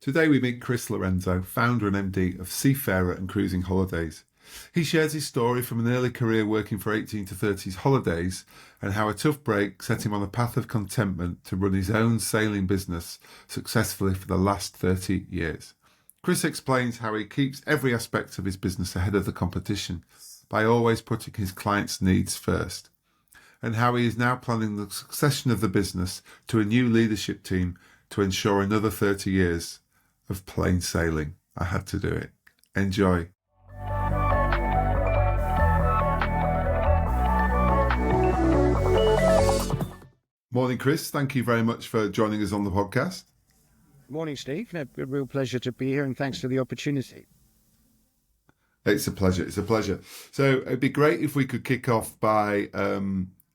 Today we meet Chris Lorenzo, founder and MD of Seafarer and Cruising Holidays. He shares his story from an early career working for 18 to 30s holidays and how a tough break set him on a path of contentment to run his own sailing business successfully for the last 30 years. Chris explains how he keeps every aspect of his business ahead of the competition by always putting his clients' needs first, and how he is now planning the succession of the business to a new leadership team to ensure another 30 years of plain sailing. I had to do it. Enjoy. Morning, Chris. Thank you very much for joining us on the podcast. Morning, Steve. A real pleasure to be here, and thanks for the opportunity. It's a pleasure. It's a pleasure. So it'd be great if we could kick off by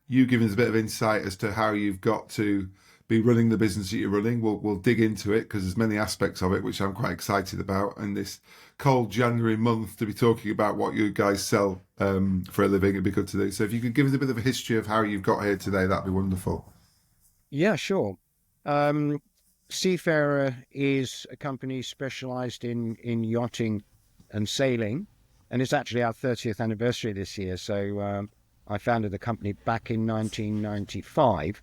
you giving us a bit of insight as to how you've got to be running the business that you're running. We'll dig into it because there's many aspects of it which I'm quite excited about. And this cold January month to be talking about what you guys sell for a living, it'd be good to do. So if you could give us a bit of a history of how you've got here today, that'd be wonderful. Yeah, sure. Seafarer is a company specialized in yachting and sailing, and it's actually our 30th anniversary this year. So I founded the company back in 1995.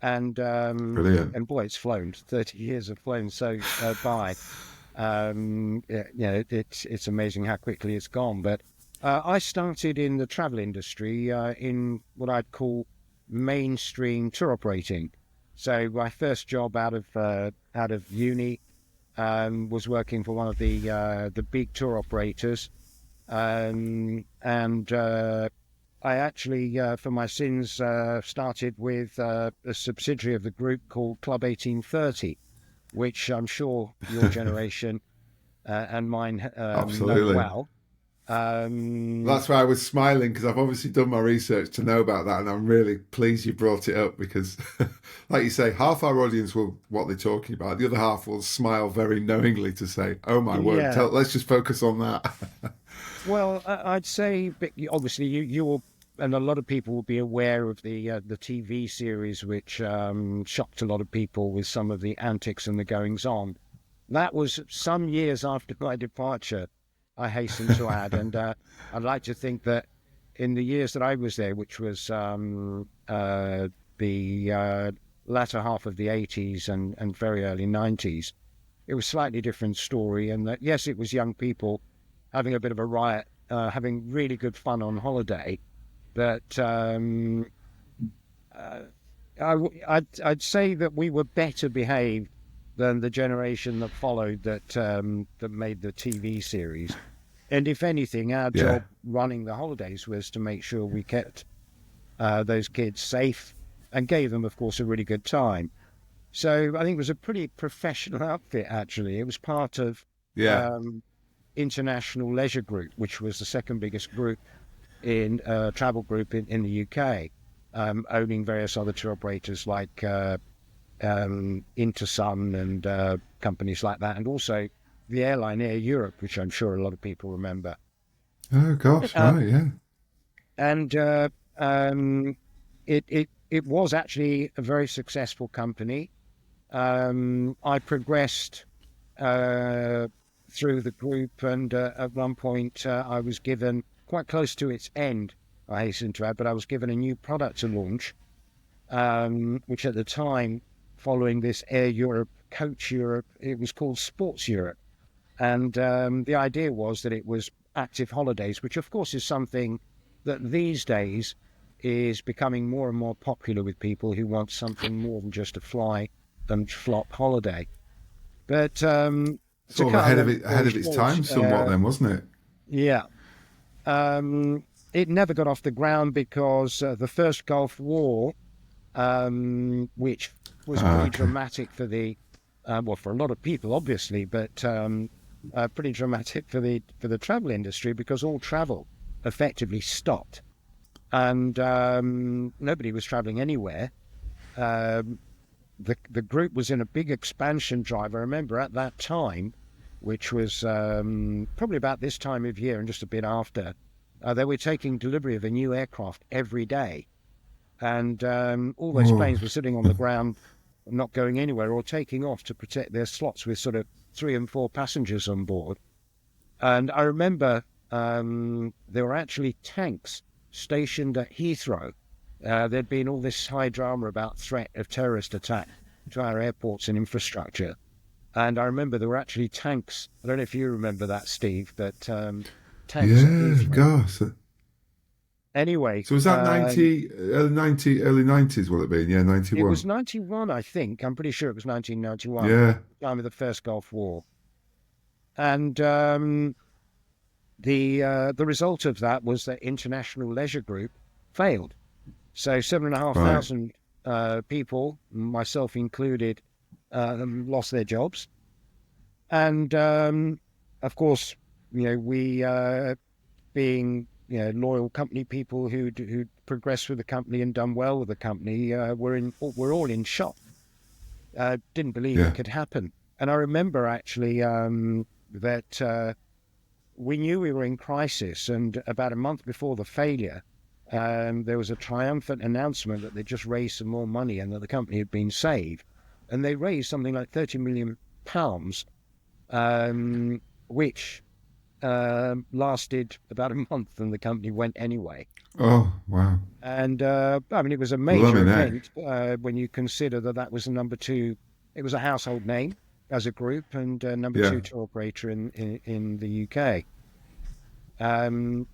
And Brilliant. And boy, it's flown. 30 years have flown so by. It's amazing how quickly it's gone. But I started in the travel industry in what I'd call mainstream tour operating. So my first job out of uni was working for one of the big tour operators, and I actually, for my sins, started with a subsidiary of the group called Club 1830, which I'm sure your generation and mine know well. That's why I was smiling, because I've obviously done my research to know about that, and I'm really pleased you brought it up because, like you say, half our audience will what they're talking about. The other half will smile very knowingly to say, oh my word, let's just focus on that. Well, I'd say, obviously, you and a lot of people will be aware of the TV series, which shocked a lot of people with some of the antics and the goings on. That was some years after my departure, I hasten to add, and I'd like to think that in the years that I was there, which was the latter half of the 80s and very early 90s, it was a slightly different story, and that, yes, it was young people having a bit of a riot, having really good fun on holiday. But I'd say that we were better behaved than the generation that followed that made the TV series. And if anything, our job running the holidays was to make sure we kept those kids safe and gave them, of course, a really good time. So I think it was a pretty professional outfit, actually. It was part of International Leisure Group, which was the second biggest group in travel group in the UK, owning various other tour operators like Intersun and companies like that, and also the airline Air Europe, which I'm sure a lot of people remember. Oh gosh, right, yeah. And it was actually a very successful company. I progressed through the group, and at one point I was given, quite close to its end, I hasten to add, but I was given a new product to launch, which at the time, following this Air Europe, Coach Europe, it was called Sports Europe. And the idea was that it was active holidays, which of course is something that these days is becoming more and more popular with people who want something more than just a fly and flop holiday. But sort of ahead of its time somewhat then, wasn't it? Yeah. It never got off the ground because the first Gulf War, which was pretty dramatic for for a lot of people, obviously, but pretty dramatic for the travel industry, because all travel effectively stopped, and nobody was traveling anywhere. The group was in a big expansion drive. I remember at that time, which was probably about this time of year and just a bit after, they were taking delivery of a new aircraft every day. And all those planes were sitting on the ground not going anywhere or taking off to protect their slots with sort of 3 and 4 passengers on board. And I remember there were actually tanks stationed at Heathrow. There'd been all this high drama about threat of terrorist attack to our airports and infrastructure. And I remember there were actually tanks. I don't know if you remember that, Steve, but tanks at Yeah, Heathrow. gosh. Anyway, So was that 90, early 90s, will it be? Yeah, it was 91. 91, I think. I'm pretty sure it was 1991, Yeah, time of the first Gulf War. And the result of that was that International Leisure Group failed. So right. 7,500 people, myself included, lost their jobs. And of course, we being loyal company people who'd progressed with the company and done well with the company, we're all in shock. Didn't believe it Yeah. could happen. And I remember actually that we knew we were in crisis, and about a month before the failure, there was a triumphant announcement that they just raised some more money and that the company had been saved. And they raised something like £30 million, which lasted about a month, and the company went anyway. Oh, wow. And I mean, it was a major Blimey neck. event when you consider that that was the number 2. It was a household name as a group, and number Yeah. 2 tour operator in the UK. And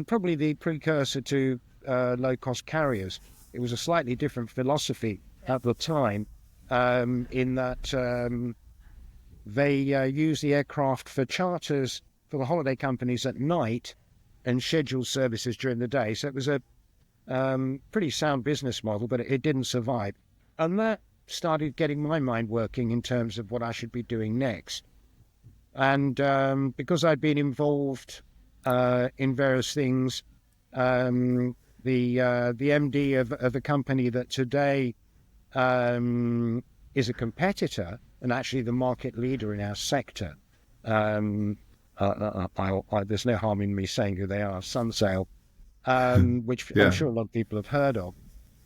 probably the precursor to low-cost carriers. It was a slightly different philosophy at the time, in that they used the aircraft for charters for the holiday companies at night and scheduled services during the day. So it was a pretty sound business model, but it didn't survive. And that started getting my mind working in terms of what I should be doing next. And because I'd been involved in various things, the MD of a company that today is a competitor and actually the market leader in our sector. There's no harm in me saying who they are, Sunsail, which I'm Yeah. sure a lot of people have heard of.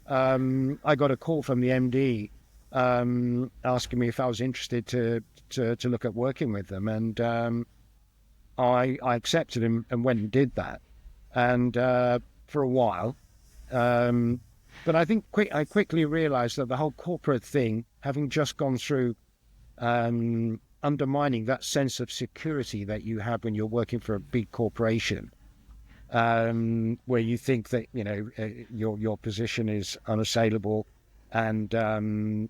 I got a call from the MD asking me if I was interested to look at working with them, and I accepted him and went and did that, and for a while. But I think I quickly realised that the whole corporate thing, having just gone through undermining that sense of security that you have when you're working for a big corporation, where you think that your position is unassailable and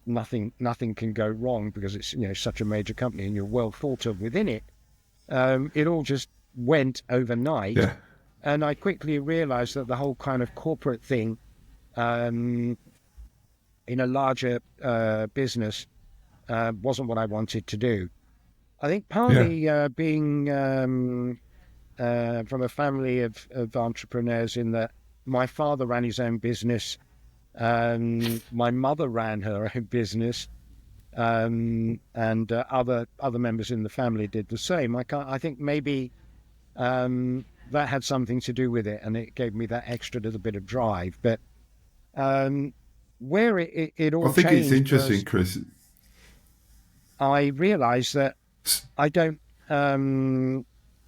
nothing can go wrong because it's such a major company and you're well thought of within it. It all just went overnight, Yeah. and I quickly realised that the whole kind of corporate thing in a larger business wasn't what I wanted to do. I think Yeah. partly being from a family of entrepreneurs, in that my father ran his own business, my mother ran her own business, and other members in the family did the same. I think maybe that had something to do with it, and it gave me that extra little bit of drive. But where it I all think it's changed interesting, was Chris. I realised that I don't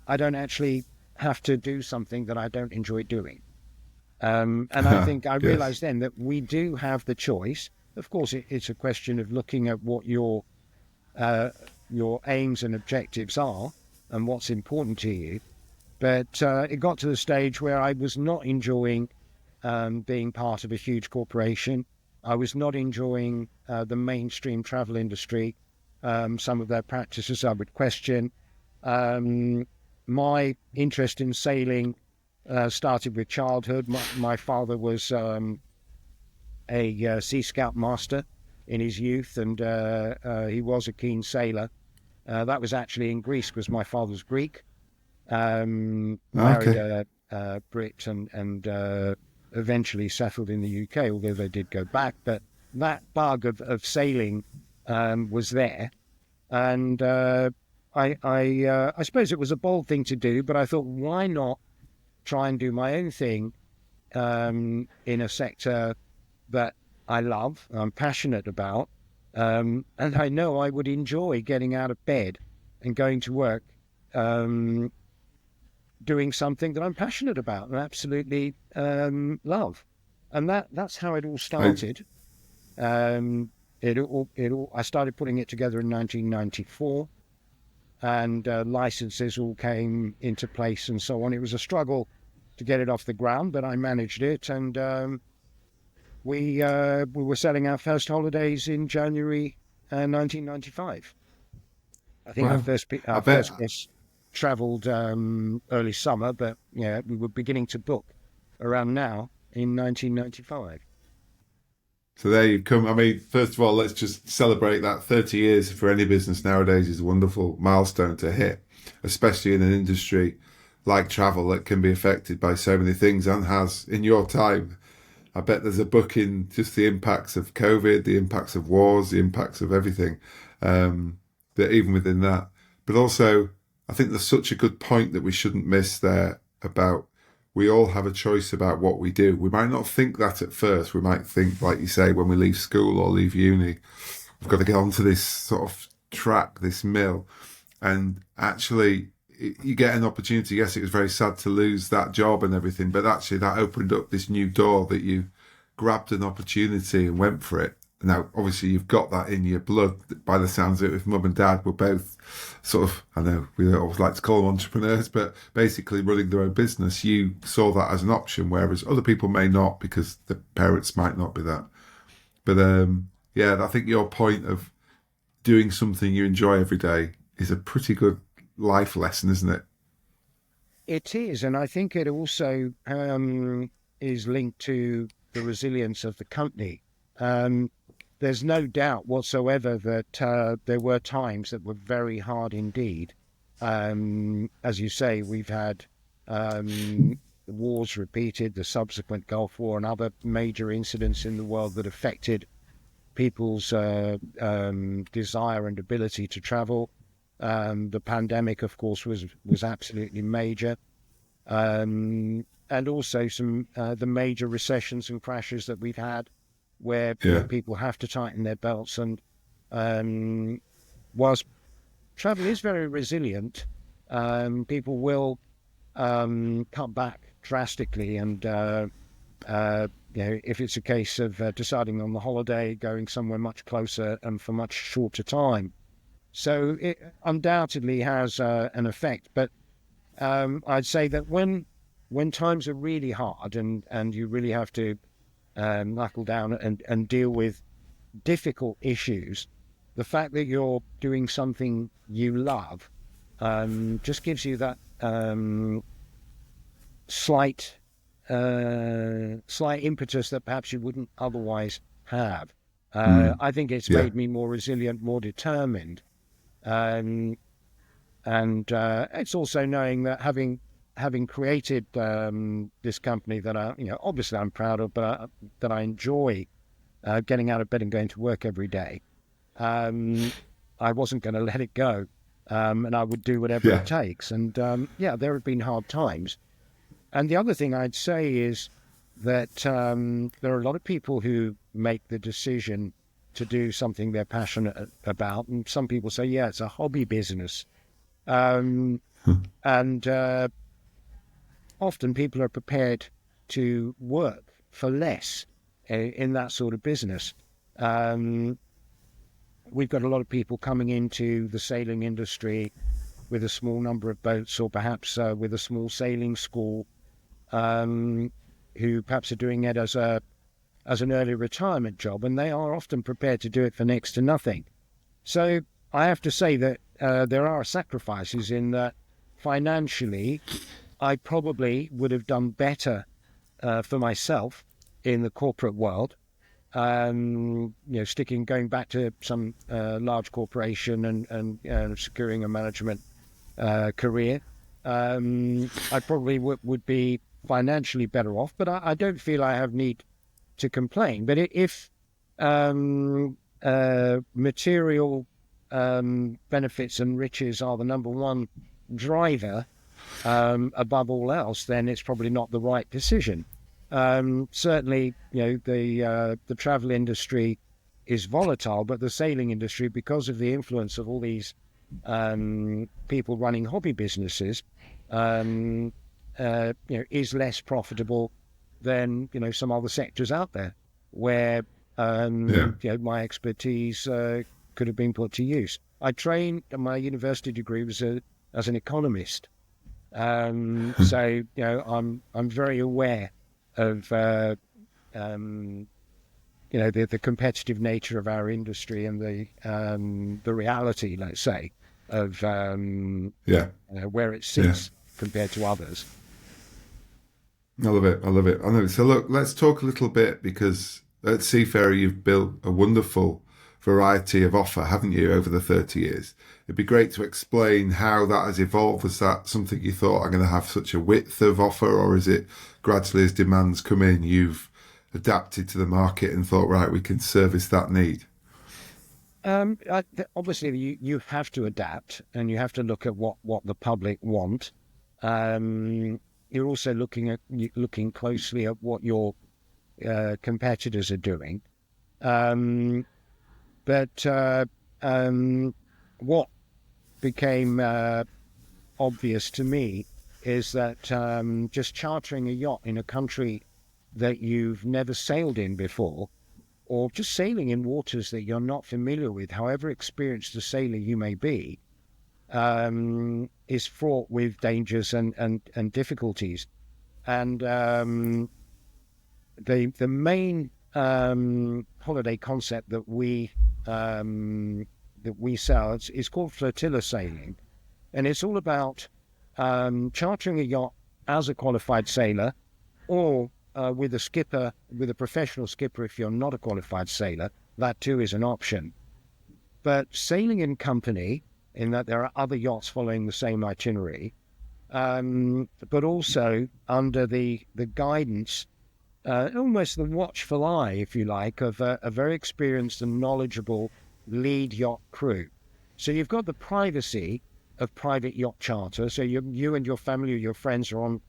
actually have to do something that I don't enjoy doing. And I think I Yes. realised then that we do have the choice. Of course, it's a question of looking at what your aims and objectives are and what's important to you. But it got to the stage where I was not enjoying being part of a huge corporation. I was not enjoying the mainstream travel industry. Some of their practices I would question. My interest in sailing started with childhood. My father was a Sea Scout master in his youth, and he was a keen sailor. That was actually in Greece because my father's Greek, married Okay. a Brit, and eventually settled in the UK, although they did go back. But that bug of sailing was there. And I suppose it was a bold thing to do, but I thought, why not try and do my own thing in a sector that I love, I'm passionate about, And I know I would enjoy getting out of bed and going to work, um, doing something that I'm passionate about and absolutely love. And that's how it all I, started. I started putting it together in 1994, and licenses all came into place and so on. It was a struggle to get it off the ground, but I managed it, and we were selling our first holidays in January 1995. I think well, I our bet. first guest travelled early summer, but yeah, we were beginning to book around now in 1995. So there you come. I mean, first of all, let's just celebrate that 30 years for any business nowadays is a wonderful milestone to hit, especially in an industry like travel that can be affected by so many things and has in your time. I bet there's a book in just the impacts of COVID, the impacts of wars, the impacts of everything, that even within that. But also, I think there's such a good point that we shouldn't miss there about we all have a choice about what we do. We might not think that at first. We might think, like you say, when we leave school or leave uni, we've got to get onto this sort of track, this mill. And actually, you get an opportunity. Yes, it was very sad to lose that job and everything, but actually that opened up this new door that you grabbed an opportunity and went for it. Now, obviously, you've got that in your blood by the sounds of it. If mum and dad were both sort of, I know we don't always like to call them entrepreneurs, but basically running their own business, you saw that as an option, whereas other people may not because the parents might not be that. But yeah, I think your point of doing something you enjoy every day is a pretty good life lesson, isn't it? It is, and I think it also is linked to the resilience of the company. Um, there's no doubt whatsoever that there were times that were very hard indeed. As you say, we've had the wars repeated, the subsequent Gulf War, and other major incidents in the world that affected people's desire and ability to travel. The pandemic, of course, was absolutely major, and also some the major recessions and crashes that we've had, where Yeah, people have to tighten their belts. And um, whilst travel is very resilient, people will cut back drastically, and if it's a case of deciding on the holiday, going somewhere much closer and for much shorter time. So it undoubtedly has an effect. But I'd say that when times are really hard and you really have to knuckle down and deal with difficult issues, the fact that you're doing something you love just gives you that slight slight impetus that perhaps you wouldn't otherwise have. mm, I think it's yeah, made me more resilient, more determined, um, and it's also knowing that having created this company that I, obviously I'm proud of, but that I enjoy getting out of bed and going to work every day. Um, I wasn't going to let it go, and I would do whatever it yeah, takes. And yeah, there have been hard times. And the other thing I'd say is that there are a lot of people who make the decision to do something they're passionate about, and some people say, "Yeah, it's a hobby business." Um, and often people are prepared to work for less in that sort of business. Um, we've got a lot of people coming into the sailing industry with a small number of boats, or perhaps with a small sailing school, um, who perhaps are doing it as an early retirement job, and they are often prepared to do it for next to nothing. So I have to say that there are sacrifices in that financially I probably would have done better for myself in the corporate world. Going back to some large corporation and securing a management career, I probably would be financially better off. But I don't feel I have need to complain. But if material benefits and riches are the number one driver above all else, then it's probably not the right decision. Certainly, the travel industry is volatile, but the sailing industry, because of the influence of all these people running hobby businesses, is less profitable than some other sectors out there where Yeah. my expertise could have been put to use. I trained. My university degree was as an economist, so I'm very aware of the competitive nature of our industry and the reality, let's say, of Yeah. where it Yeah. sits compared to others. I love it. I love it. I know. So look, let's talk a little bit because at Seafarer you've built a wonderful variety of offer, haven't you, over the 30 years? It'd be great to explain how that has evolved. Was that something you thought I'm going to have such a width of offer, or is it gradually as demands come in, you've adapted to the market and thought, right, we can service that need? Obviously, you have to adapt and you have to look at what the public want. You're also looking closely at what your competitors are doing. But what became obvious to me is that just chartering a yacht in a country that you've never sailed in before, or just sailing in waters that you're not familiar with, however experienced a sailor you may be, is fraught with dangers and difficulties. And the main holiday concept that we sell is called Flotilla sailing, and it's all about chartering a yacht as a qualified sailor, or with a professional skipper if you're not a qualified sailor. That too is an option. But sailing in company, in that there are other yachts following the same itinerary, but also under the guidance, almost the watchful eye, if you like, of a very experienced and knowledgeable lead yacht crew. So you've got the privacy of private yacht charter. So you and your family or your friends are on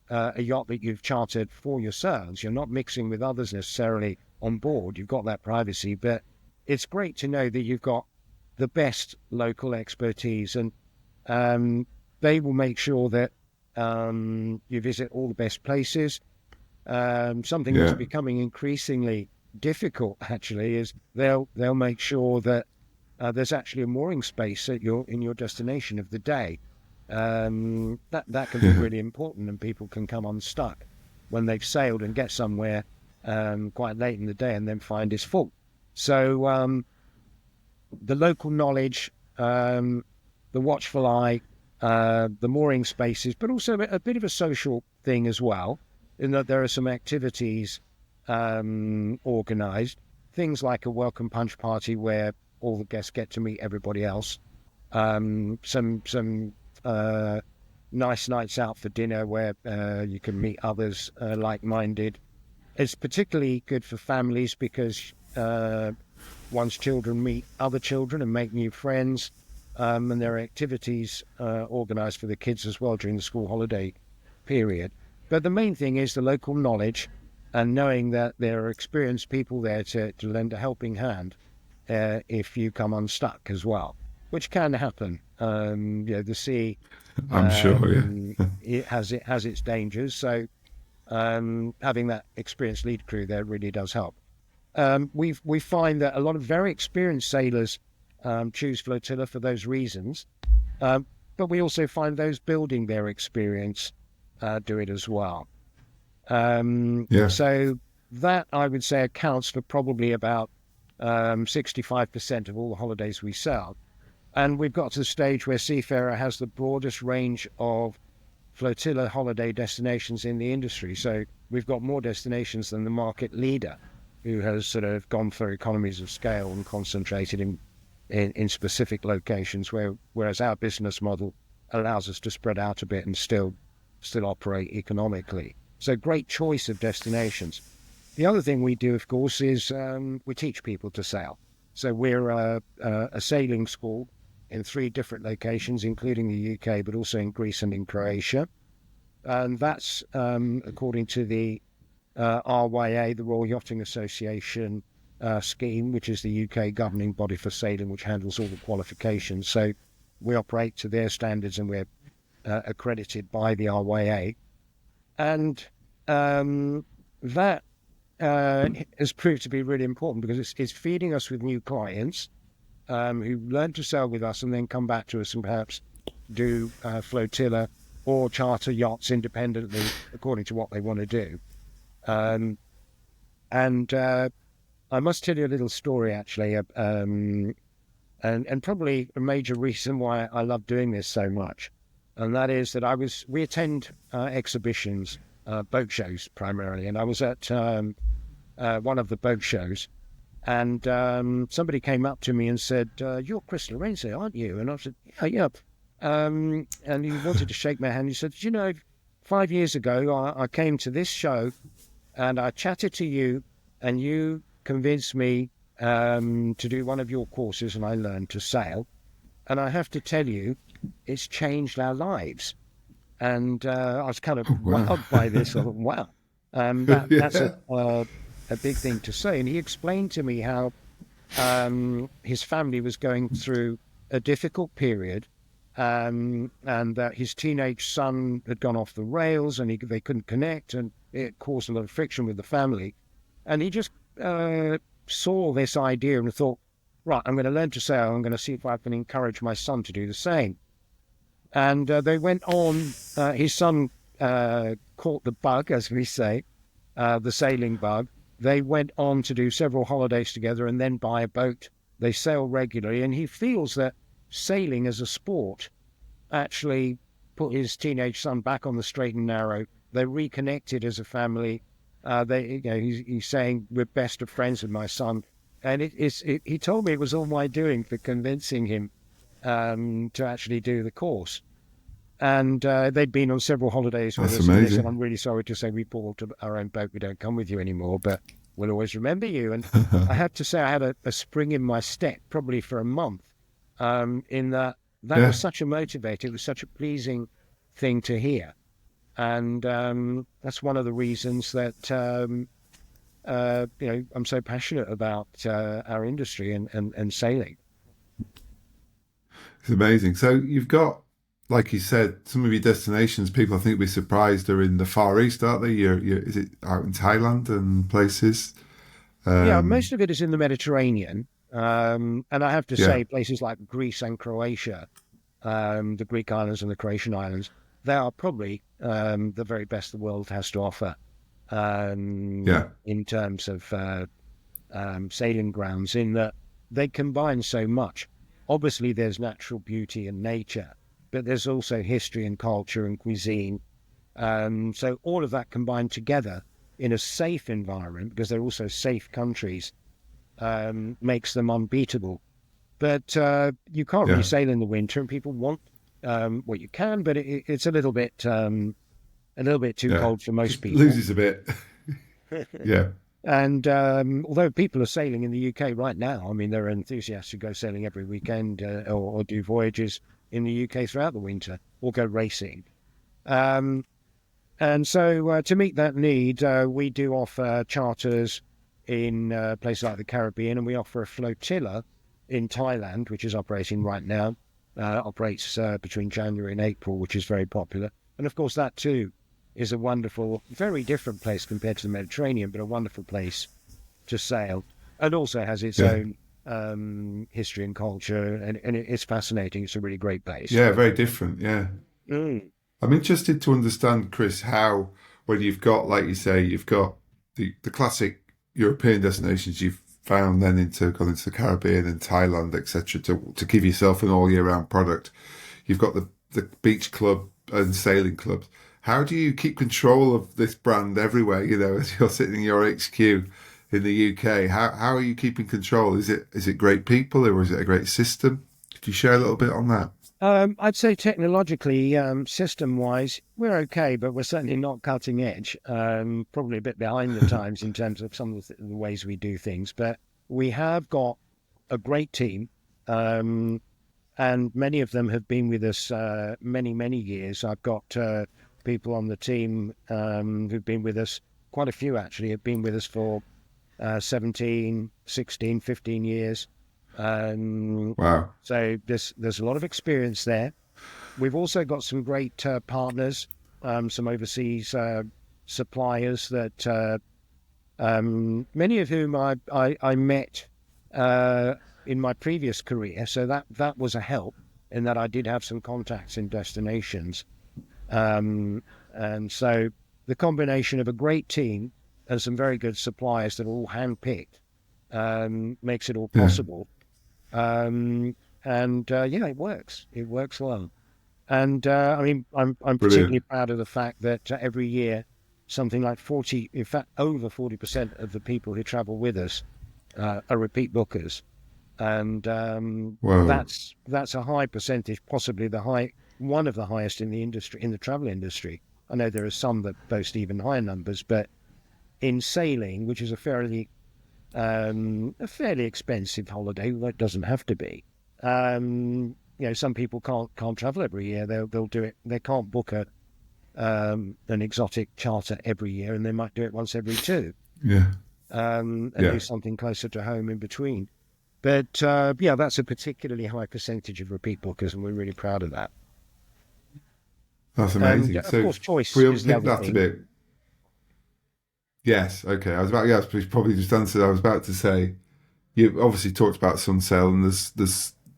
a yacht that you've chartered for yourselves. You're not mixing with others necessarily on board. You've got that privacy, but it's great to know that you've got the best local expertise, and they will make sure that you visit all the best places. Something that's Yeah. becoming increasingly difficult, actually, is they'll make sure that there's actually a mooring space in your destination of the day. That can be really important, and people can come unstuck when they've sailed and get somewhere quite late in the day and then find it's full. So the local knowledge, the watchful eye, the mooring spaces, but also a bit of a social thing as well, in that there are some activities organised, things like a welcome punch party where all the guests get to meet everybody else, some nice nights out for dinner where you can meet others like-minded. It's particularly good for families because one's children meet other children and make new friends, and there are activities organised for the kids as well during the school holiday period. But the main thing is the local knowledge and knowing that there are experienced people there to lend a helping hand if you come unstuck as well, which can happen. The sea, I'm sure, yeah. it has its dangers. So having that experienced lead crew there really does help. We find that a lot of very experienced sailors choose Flotilla for those reasons, but we also find those building their experience do it as well. Yeah. So that, I would say, accounts for probably about 65% of all the holidays we sell. And we've got to the stage where Seafarer has the broadest range of Flotilla holiday destinations in the industry. So we've got more destinations than the market leader, who has sort of gone for economies of scale and concentrated in specific locations, whereas our business model allows us to spread out a bit and still operate economically. So great choice of destinations. The other thing we do, of course, is we teach people to sail. So we're a sailing school in 3 different locations, including the UK, but also in Greece and in Croatia. And that's according to the RYA, the Royal Yachting Association, scheme, which is the UK governing body for sailing, which handles all the qualifications. So we operate to their standards, and we're accredited by the RYA. And that has proved to be really important because it's feeding us with new clients who learn to sail with us and then come back to us and perhaps do flotilla or charter yachts independently according to what they want to do. And I must tell you a little story, actually, and probably a major reason why I love doing this so much. And that is that we attend exhibitions, boat shows primarily, and I was at one of the boat shows, and somebody came up to me and said, "You're Chris Lorenzo, aren't you?" And I said, "Yeah, yeah." And he wanted to shake my hand. He said, "You know, 5 years ago, I came to this show and I chatted to you, and you convinced me to do one of your courses, and I learned to sail. And I have to tell you, it's changed our lives." And I was kind of wowed by this. I thought, wow, that's a big thing to say. And he explained to me how his family was going through a difficult period, and that his teenage son had gone off the rails, and they couldn't connect, and it caused a lot of friction with the family. And he just saw this idea and thought, right, I'm going to learn to sail. I'm going to see if I can encourage my son to do the same. And they went on. His son caught the bug, as we say, the sailing bug. They went on to do several holidays together and then buy a boat. They sail regularly, and he feels that sailing as a sport actually put his teenage son back on the straight and narrow. They reconnected as a family. He's saying, we're best of friends with my son. And he told me it was all my doing for convincing him to actually do the course. And they'd been on several holidays with That's us. And they amazing. said, "I'm really sorry to say we bought our own boat. We don't come with you anymore, but we'll always remember you." And I have to say I had a spring in my step, probably for a month, in that was such a motivator. It was such a pleasing thing to hear. And that's one of the reasons that I'm so passionate about our industry and sailing. It's amazing. So you've got, like you said, some of your destinations, people I think will be surprised, are in the Far East, aren't they? Is it out in Thailand and places? Yeah, most of it is in the Mediterranean. And I have to say places like Greece and Croatia, the Greek islands and the Croatian islands, they are probably the very best the world has to offer in terms of sailing grounds, in that they combine so much. Obviously, there's natural beauty and nature, but there's also history and culture and cuisine. So all of that combined together in a safe environment, because they're also safe countries, makes them unbeatable. But you can't really sail in the winter, and people want what you can, but it's a little bit too cold for most people. Loses a bit. Yeah. And although people are sailing in the UK right now, I mean, there are enthusiasts who go sailing every weekend or do voyages in the UK throughout the winter, or go racing. And so to meet that need, we do offer charters in places like the Caribbean, and we offer a flotilla in Thailand, which is operating right now, operates between January and April, which is very popular. And of course, that too is a wonderful, very different place compared to the Mediterranean, but a wonderful place to sail, and also has its own history and culture, and it's fascinating. It's a really great place. Yeah, very different. Yeah. Mm. I'm interested to understand, Chris, how, when you've got, like you say, you've got the classic European destinations you've found, then gone into the Caribbean and Thailand, etc., to give yourself an all year round product. You've got the beach club and sailing clubs. How do you keep control of this brand everywhere? You know, as you're sitting in your HQ in the UK, how are you keeping control? Is it great people, or is it a great system? Could you share a little bit on that? I'd say technologically, system-wise, we're okay, but we're certainly not cutting edge. Probably a bit behind the times in terms of some of the ways we do things. But we have got a great team, and many of them have been with us many, many years. I've got people on the team who've been with us, quite a few actually, have been with us for 17, 16, 15 years. Wow. So there's a lot of experience there. We've also got some great partners, some overseas suppliers that many of whom I met in my previous career. So that was a help in that I did have some contacts in destinations. And so the combination of a great team and some very good suppliers that are all handpicked makes it all Yeah. possible. Yeah, it works. It works well. And I mean, I'm particularly Brilliant. proud of the fact that every year, something like 40, in fact, over 40% of the people who travel with us are repeat bookers, and Whoa. that's a high percentage, possibly one of the highest in the industry, in the travel industry. I know there are some that boast even higher numbers, but in sailing, which is a fairly expensive holiday, well, it doesn't have to be. Some people can't travel every year. They'll do it. They can't book an exotic charter every year, and they might do it once every two, Yeah. and Yeah. do something closer to home in between. But yeah, that's a particularly high percentage of repeat bookers, and we're really proud of that. That's And amazing. of So course, if choice we is the unpick other that a thing. bit. Yes. Okay. I was about, yes, but probably just answered. I was about to say, you obviously talked about Sunsail, and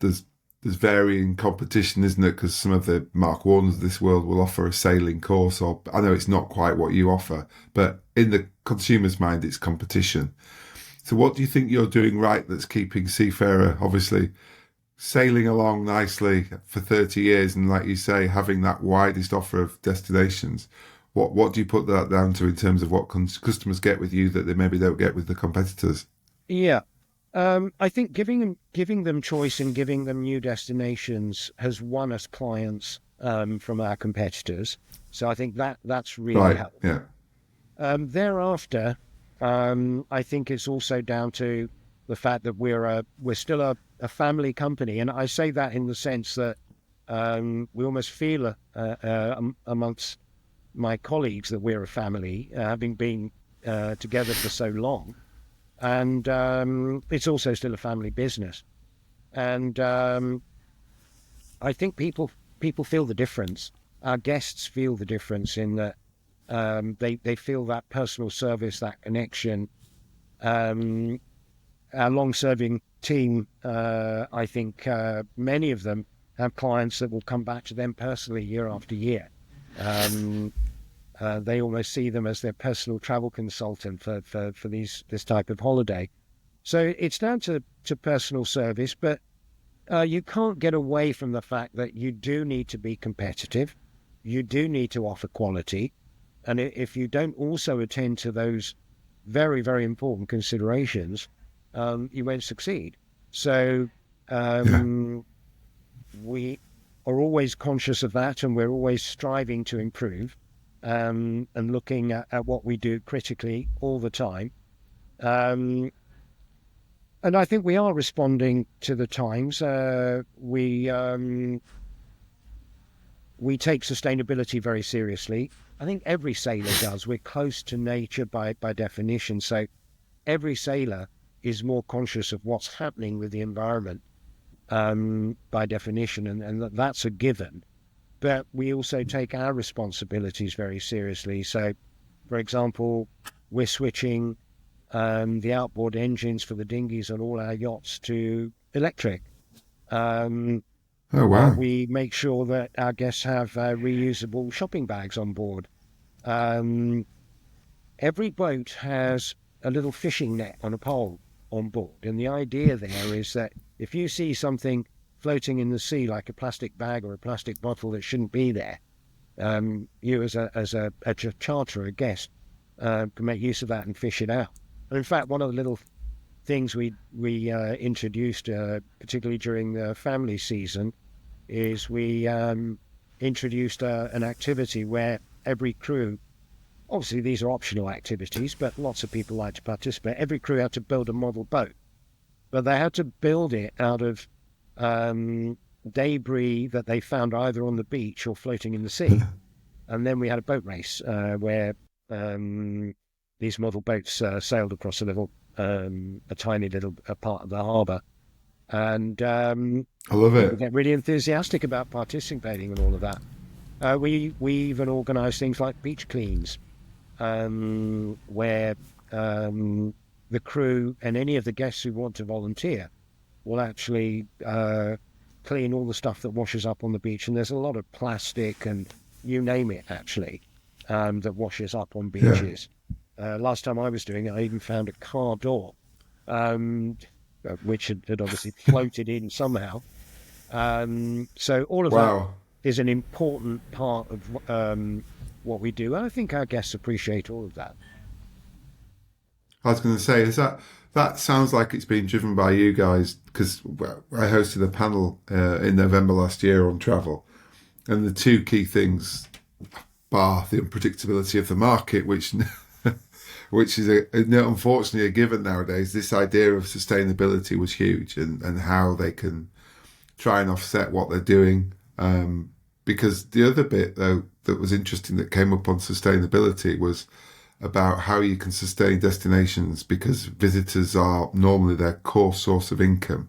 there's varying competition, isn't it? Because some of the Mark Warners of this world will offer a sailing course, or I know it's not quite what you offer, but in the consumer's mind, it's competition. So, what do you think you're doing right that's keeping Seafarer obviously sailing along nicely for 30 years, and like you say, having that widest offer of destinations? What do you put that down to in terms of what customers get with you that they maybe don't get with the competitors? Yeah. I think giving them choice and giving them new destinations has won us clients from our competitors. So I think that's really Right. helped. Yeah. Thereafter, I think it's also down to the fact that we're still a family company, and I say that in the sense that we almost feel amongst my colleagues that we're a family, having been together for so long. And it's also still a family business. And I think people feel the difference. Our guests feel the difference in that they feel that personal service, that connection. Our long-serving team, I think many of them have clients that will come back to them personally year after year. Um, they almost see them as their personal travel consultant for this type of holiday. So it's down to personal service, but you can't get away from the fact that you do need to be competitive. You do need to offer quality. And if you don't also attend to those very, very important considerations, you won't succeed. So Yeah. um, we are always conscious of that, and we're always striving to improve and looking at what we do critically all the time. Um, and I think we are responding to the times. We take sustainability very seriously. I think every sailor does. We're close to nature by definition. So every sailor is more conscious of what's happening with the environment by definition, and that's a given. But we also take our responsibilities very seriously. So, for example, we're switching the outboard engines for the dinghies on all our yachts to electric. Um, Oh wow. we make sure that our guests have reusable shopping bags on board. Um, every boat has a little fishing net on a pole on board. And the idea there is that if you see something floating in the sea, like a plastic bag or a plastic bottle that shouldn't be there, you as a charterer, a guest, can make use of that and fish it out. And in fact, one of the little things we introduced, particularly during the family season, is we introduced an activity where every crew, obviously these are optional activities, but lots of people like to participate. Every crew had to build a model boat, but they had to build it out of debris that they found either on the beach or floating in the sea. And then we had a boat race where these model boats sailed across a little a tiny little part of the harbour. And I love people it. get really enthusiastic about participating and all of that. We even organise things like beach cleans, where the crew and any of the guests who want to volunteer will actually clean all the stuff that washes up on the beach. And there's a lot of plastic and you name it, actually, that washes up on Yeah. beaches. Last time I was doing it, I even found a car door, um, which had obviously floated in somehow. So all of that Wow. is an important part of what we do. And I think our guests appreciate all of that. I was going to say, is that sounds like it's been driven by you guys because I hosted a panel in November last year on travel, and the two key things, bar the unpredictability of the market, which which is unfortunately a given nowadays. This idea of sustainability was huge, and how they can try and offset what they're doing. Because the other bit though that was interesting that came up on sustainability was about how you can sustain destinations because visitors are normally their core source of income,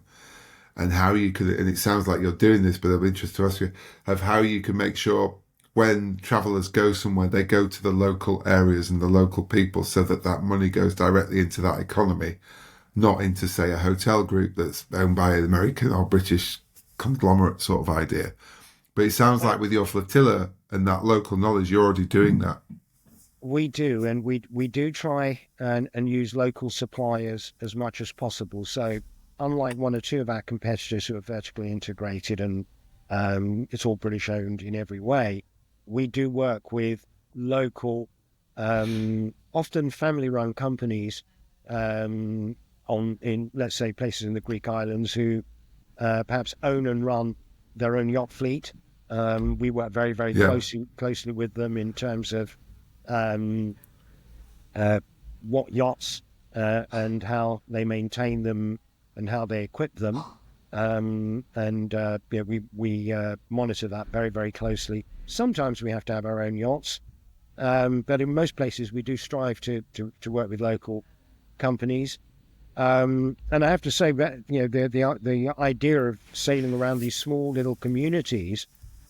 and how you could, and it sounds like you're doing this, but I'm interested to ask you of how you can make sure when travellers go somewhere, they go to the local areas and the local people so that that money goes directly into that economy, not into, say, a hotel group that's owned by an American or British conglomerate sort of idea. But it sounds like with your flotilla and that local knowledge, you're already doing that. We do, and we do try and use local suppliers as much as possible. So, unlike one or two of our competitors who are vertically integrated and it's all British owned in every way, we do work with local, often family-run companies in let's say places in the Greek islands who perhaps own and run their own yacht fleet. We work very Yeah. closely with them in terms of um, what yachts and how they maintain them and how they equip them. Yeah, we monitor that very closely. Sometimes we have to have our own yachts, but in most places we do strive to work with local companies. And I have to say that the idea of sailing around these small little communities,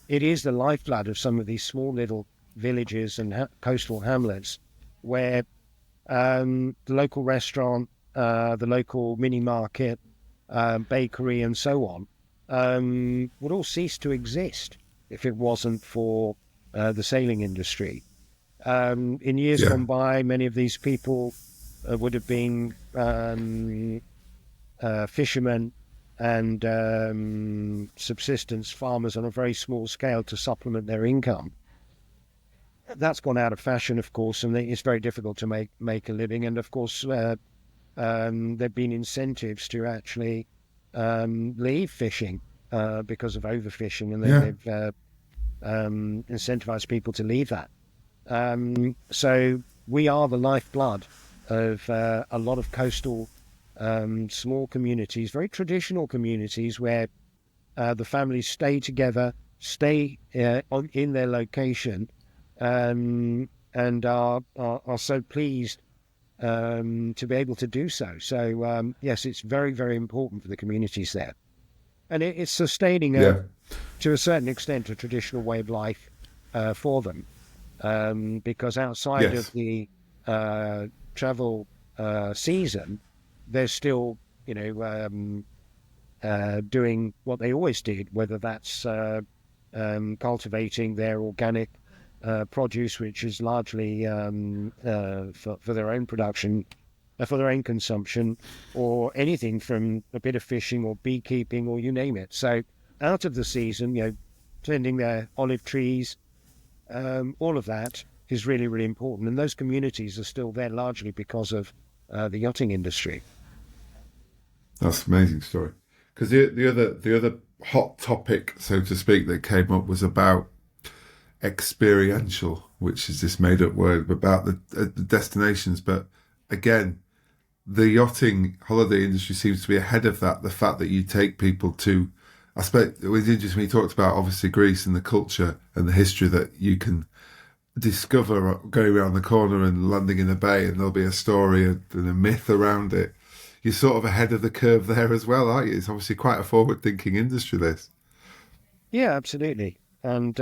it is the lifeblood of some of these small little villages and coastal hamlets where the local restaurant, the local mini market, bakery and so on would all cease to exist if it wasn't for the sailing industry. In years Yeah. gone by, many of these people would have been fishermen and subsistence farmers on a very small scale to supplement their income. That's gone out of fashion, of course, and it's very difficult to make a living. And of course, there've been incentives to actually leave fishing because of overfishing, and Yeah. they've incentivized people to leave that. So we are the lifeblood of a lot of coastal small communities, very traditional communities where the families stay together, stay in their location, and are so pleased to be able to do so. So yes, it's very important for the communities there, and it's sustaining Yeah. to a certain extent a traditional way of life for them, because outside Yes. of the travel season, they're still doing what they always did, whether that's cultivating their organic produce, which is largely for their own production, for their own consumption, or anything from a bit of fishing or beekeeping or you name it. So out of the season, tending their olive trees, all of that is really important. And those communities are still there largely because of the yachting industry. That's an amazing story. Because the other hot topic, so to speak, that came up was about experiential, which is this made up word about the destinations. But again, the yachting holiday industry seems to be ahead of that. The fact that you take people to, I suppose it was interesting when you talked about obviously Greece and the culture and the history that you can discover going around the corner and landing in a bay, and there'll be a story and a myth around it. You're sort of ahead of the curve there as well, aren't you? It's obviously quite a forward-thinking industry, this. Yeah, absolutely. And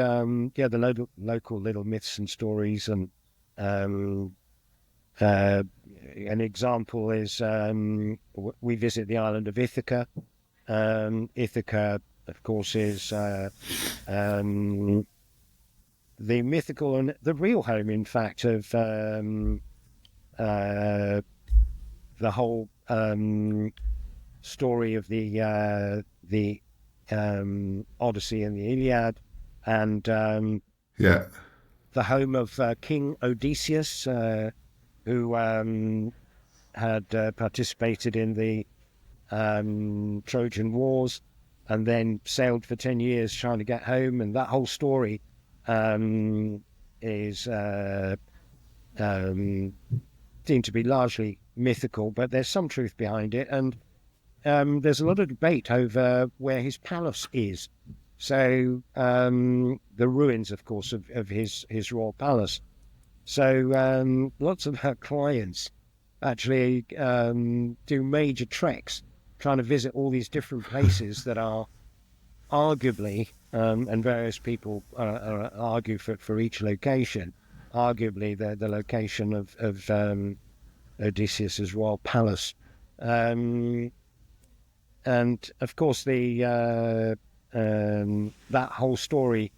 yeah, the local little myths and stories, and um, uh, an example is we visit the island of Ithaca. Ithaca, of course, is um, the mythical and the real home, in fact, of uh, the whole story of the Odyssey and the Iliad, and Yeah, the home of King Odysseus, who had participated in the Trojan Wars, and then sailed for 10 years trying to get home. And that whole story is um, deemed to be largely mythical, but there's some truth behind it. And there's a lot of debate over where his palace is. So the ruins, of course, of his royal palace. So lots of her clients actually do major treks trying to visit all these different places that are arguably, and various people argue for each location, arguably the location of Odysseus's royal palace. Um, and of course, that whole story,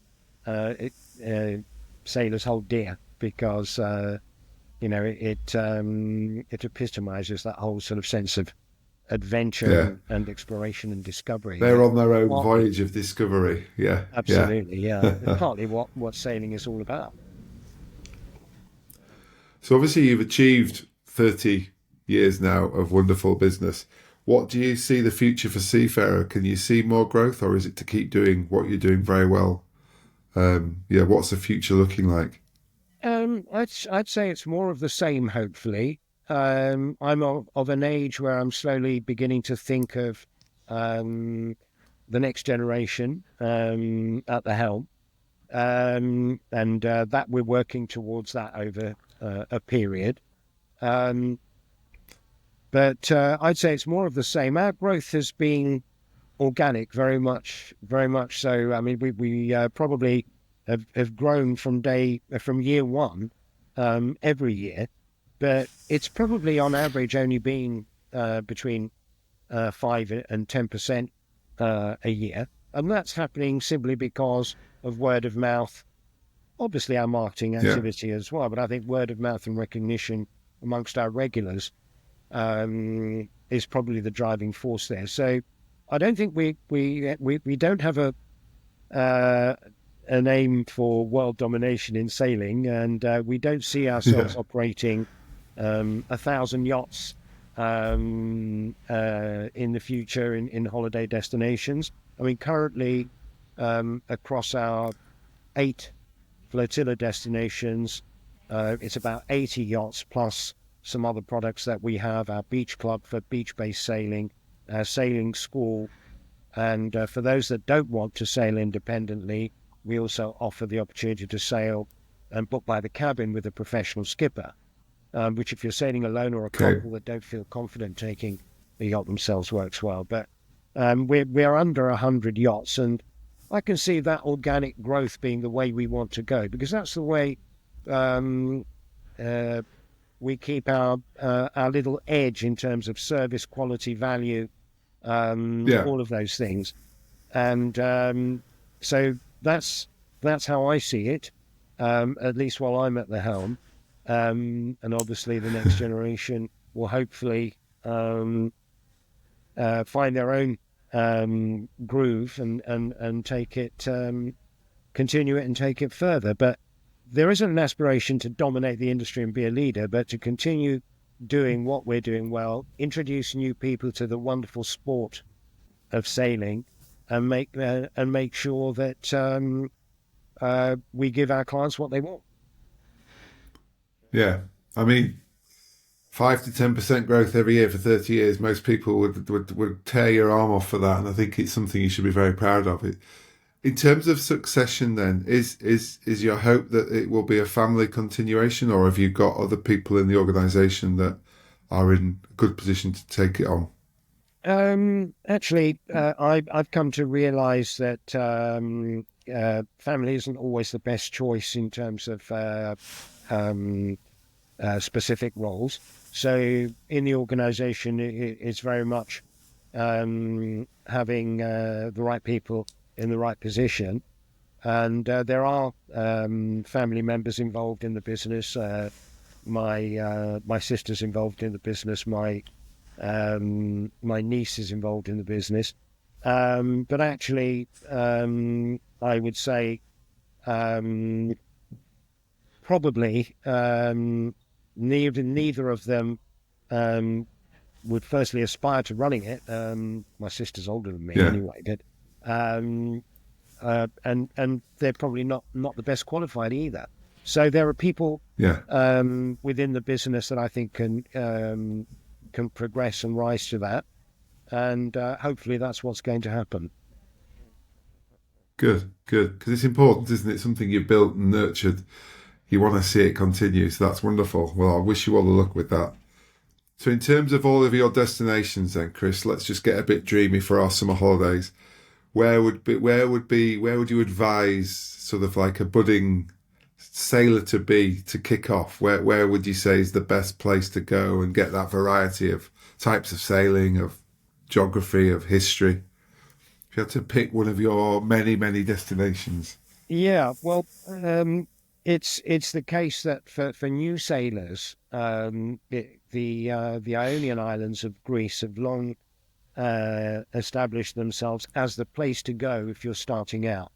it, sailors hold dear because it epitomizes that whole sort of sense of adventure yeah. and exploration and discovery. They're That's on their own partly, voyage of discovery. Yeah, yeah. absolutely, yeah, it's partly what sailing is all about. So obviously you've achieved 30 years now of wonderful business. What do you see the future for Seafarer? Can you see more growth, or is it to keep doing what you're doing very well? Yeah, what's the future looking like? I'd say it's more of the same. Hopefully, I'm of an age where I'm slowly beginning to think of um, the next generation at the helm, and that we're working towards that over a period. Um, but I'd say it's more of the same. Our growth has been organic, very much so. I mean, we probably have grown from year one every year, but it's probably on average only been between 5 and 10% a year, and that's happening simply because of word of mouth. Obviously, our marketing Yeah. activity as well, but I think word of mouth and recognition amongst our regulars is probably the driving force there. So I don't think we don't have uh, an aim for world domination in sailing, and we don't see Yeah. ourselves operating 1,000 yachts in the future in holiday destinations. I mean, currently across our 8 Flotilla destinations, it's about 80 yachts plus some other products that we have, our beach club for beach-based sailing, our sailing school, and for those that don't want to sail independently, we also offer the opportunity to sail and book by the cabin with a professional skipper, which if you're sailing alone or a Okay. couple that don't feel confident taking the yacht themselves works well. But we're under 100 yachts, and I can see that organic growth being the way we want to go, because that's the way um, uh, we keep our little edge in terms of service, quality, value, Yeah. all of those things. And so that's how I see it, at least while I'm at the helm. And obviously, the next generation will hopefully find their own groove and take it, continue it, and take it further. But there isn't an aspiration to dominate the industry and be a leader, but to continue doing what we're doing well, introduce new people to the wonderful sport of sailing, and make sure that we give our clients what they want. Yeah. I mean, 5 to 10% growth every year for 30 years. Most people would tear your arm off for that, and I think it's something you should be very proud of. In terms of succession, then, is your hope that it will be a family continuation, or have you got other people in the organisation that are in a good position to take it on? Actually, I've come to realise that family isn't always the best choice in terms of um, specific roles. So in the organisation, it's very much having the right people in the right position, and there are family members involved in the business. My sister's involved in the business. My niece is involved in the business. But actually, I would say um, probably neither of them um, would firstly aspire to running it. My sister's older than me Yeah, anyway, but um, and they're probably not the best qualified either. So there are people yeah, within the business that I think can progress and rise to that, and hopefully that's what's going to happen. good, good. Because it's important, isn't it? Something you've built and nurtured. You want to see it continue, so that's wonderful. Well, I wish you all the luck with that. So, in terms of all of your destinations, then, Chris, let's just get a bit dreamy for our summer holidays. Where would you advise sort of like a budding sailor to be to kick off? Where would you say is the best place to go and get that variety of types of sailing, of geography, of history? If you had to pick one of your many, many destinations. Yeah, well, it's the case that for new sailors, the Ionian Islands of Greece have long established themselves as the place to go if you're starting out.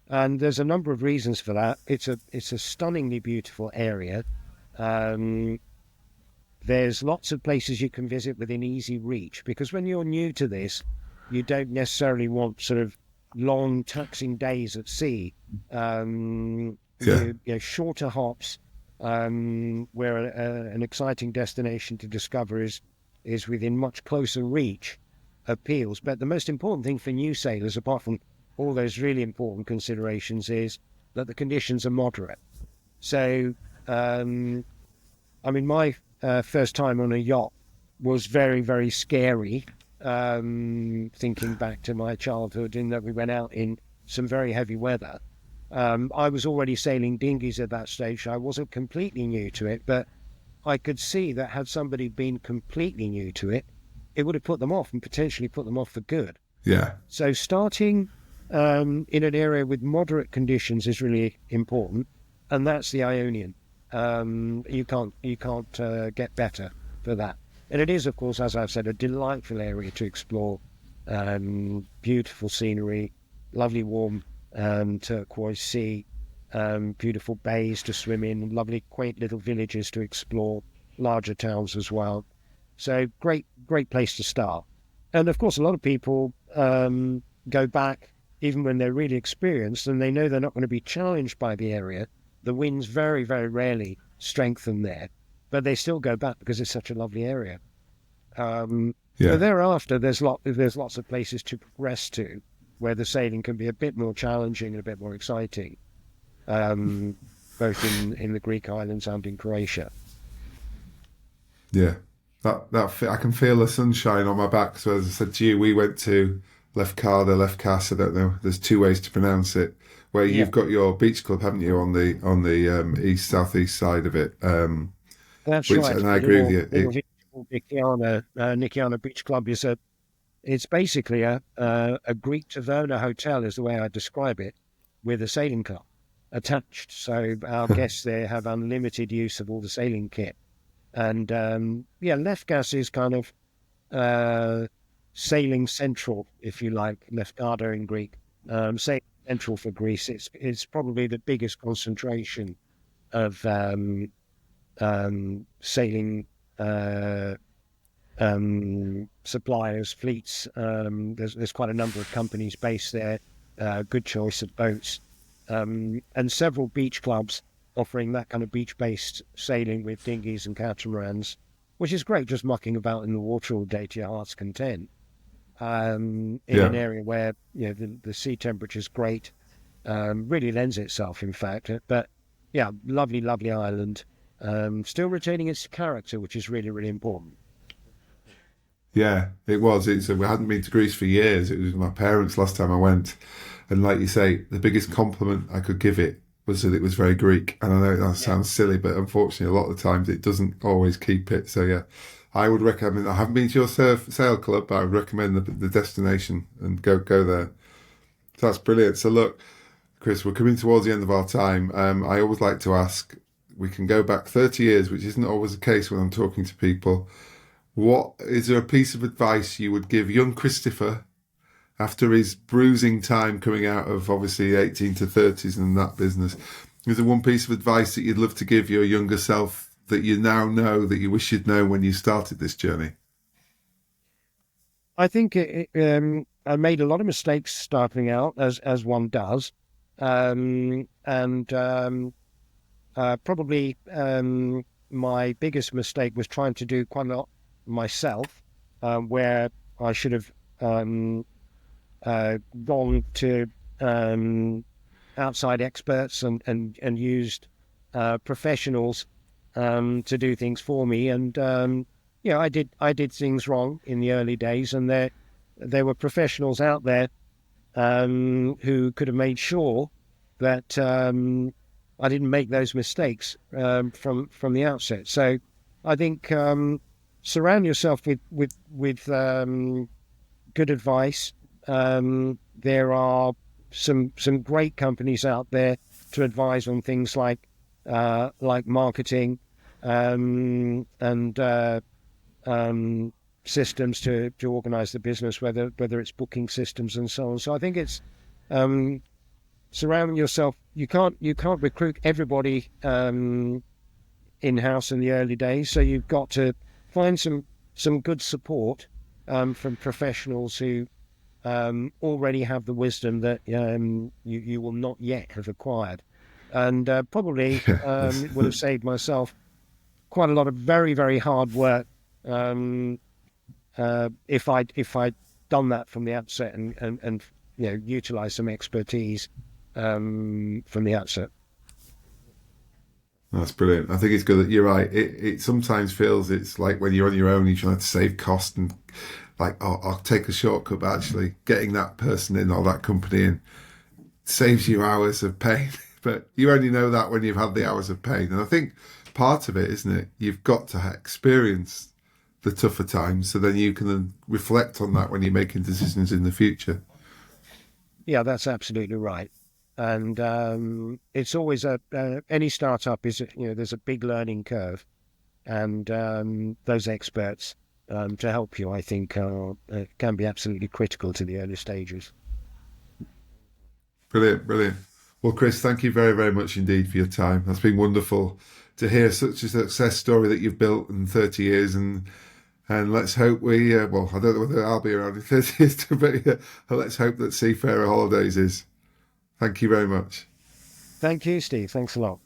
And there's a number of reasons for that. It's a stunningly beautiful area. Um, there's lots of places you can visit within easy reach because when you're new to this, you don't necessarily want sort of long taxing days at sea. Yeah, Shorter hops, where an exciting destination to discover is within much closer reach appeals. But the most important thing for new sailors, apart from all those really important considerations, is that the conditions are moderate. So, I mean, my first time on a yacht was very, very scary. Thinking back to my childhood, in that we went out in some very heavy weather. I was already sailing dinghies at that stage. I wasn't completely new to it, but I could see that had somebody been completely new to it, it would have put them off and potentially put them off for good. yeah, So starting in an area with moderate conditions is really important, and that's the Ionian. You can't get better for that. And it is, of course, as I've said, a delightful area to explore. Beautiful scenery, lovely warm turquoise sea, beautiful bays to swim in, lovely quaint little villages to explore, larger towns as well. So great place to start. And of course, a lot of people go back even when they're really experienced and they know they're not going to be challenged by the area. The winds very, very rarely strengthen there, but they still go back because it's such a lovely area. But yeah. thereafter, there's lots of places to progress to where the sailing can be a bit more challenging and a bit more exciting, both in the Greek islands and in Croatia. Yeah, I can feel the sunshine on my back. So as I said to you, we went to Lefkada. I don't know. There's two ways to pronounce it. Where Yeah, you've got your beach club, haven't you, on the east southeast side of it? that's Which, right. and I agree with Little you. little village called Nikiana Beach Club is it's basically a Greek taverna hotel, is the way I describe it, with a sailing club attached. So our guests there have unlimited use of all the sailing kit. And yeah, Lefkas is kind of uh, sailing central, if you like, Lefkada in Greek. Sailing central for Greece. It's probably the biggest concentration of sailing uh, suppliers, fleets. There's quite a number of companies based there. Good choice of boats, and several beach clubs offering that kind of beach-based sailing with dinghies and catamarans, which is great, just mucking about in the water all day to your heart's content. in Yeah. an area where the sea temperature is great. Really lends itself, in fact. But yeah, lovely, lovely island. Still retaining its character, which is really, really important. Yeah, it was. We hadn't been to Greece for years. It was my parents last time I went. And like you say, the biggest compliment I could give it was that it was very Greek. And I know that Yeah. sounds silly, but unfortunately, a lot of the times it doesn't always keep it. So yeah, I would recommend. I haven't been to your sail club, but I would recommend the destination and go there. So that's brilliant. So look, Chris, we're coming towards the end of our time. I always like to ask. We can go back 30 years, which isn't always the case when I'm talking to people. What is there a piece of advice you would give young Christopher after his bruising time coming out of obviously 18 to 30s and that business? Is there one piece of advice that you'd love to give your younger self that you now know that you wish you'd known when you started this journey? I think I made a lot of mistakes starting out, as one does, and probably my biggest mistake was trying to do quite a lot myself, where I should have gone to outside experts and used professionals to do things for me. And I did things wrong in the early days, and there were professionals out there who could have made sure that I didn't make those mistakes from the outset. So I think surround yourself with good advice. There are some great companies out there to advise on things like marketing and systems to organize the business, whether it's booking systems and so on. So I think it's surrounding yourself. You can't recruit everybody in-house in the early days, so you've got to find some good support from professionals who already have the wisdom that you will not yet have acquired, and probably Yeah, would have saved myself quite a lot of very, very hard work if I'd done that from the outset and utilize some expertise from the outset. that's brilliant. I think it's good that you're right. It sometimes feels it's like when you're on your own, you're trying to save cost and like, oh, I'll take a shortcut, but actually getting that person in or that company in saves you hours of pain. But you only know that when you've had the hours of pain. And I think part of it, isn't it? You've got to experience the tougher times so then you can then reflect on that when you're making decisions in the future. Yeah, that's absolutely right. And it's always any startup is there's a big learning curve, and those experts to help you, I think, can be absolutely critical to the early stages. Brilliant, brilliant. Well, Chris, thank you very, very much indeed for your time. That's been wonderful to hear such a success story that you've built in 30 years. And let's hope well, I don't know whether I'll be around in 30 years, but let's hope that Seafarer Holidays is. Thank you very much. Thank you, Steve. Thanks a lot.